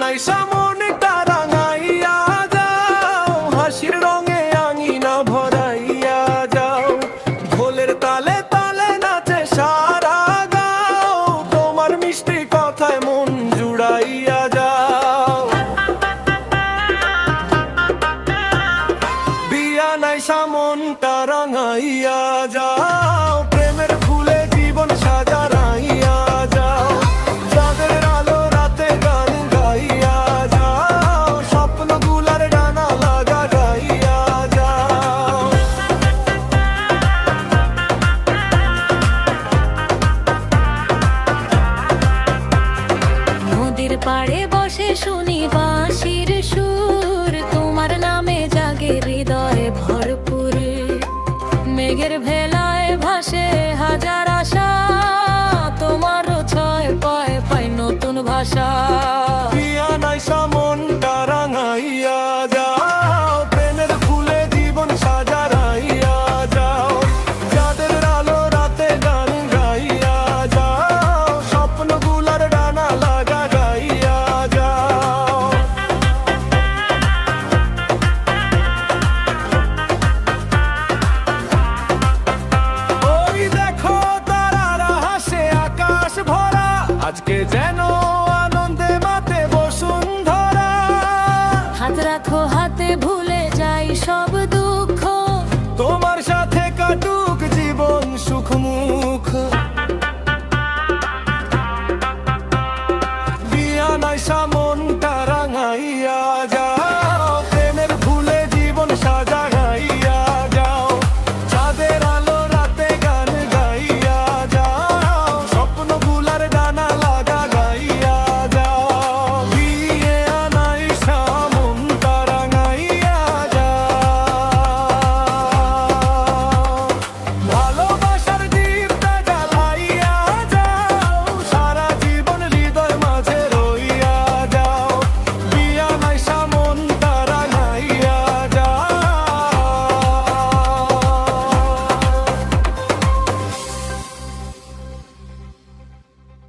নাই সামনটা রাঙাইয়া যাও, হাসির রঙে আঙিনা ভরাইয়া যাও, ঢোলের তালে তালে নাচে সারা গাও, তোমার মিষ্টি কথায় মন জুড়াইয়া যাও। বিয়া নাই সামনটা রাঙাইয়া যাও, প্রেমের ফুলে জীবন সাজাইয়া যাও, চাঁদের আলো রাতে গান গাইয়া যাও, স্বপ্নগুলার ডানা লাগাইয়া যাও। নদীর পাড়ে বসে শুনি বাঁশির সুর, তোমার নামে জাগে হৃদয়ে ভরপুর, মেঘের ভেলায় ভাসে হাজার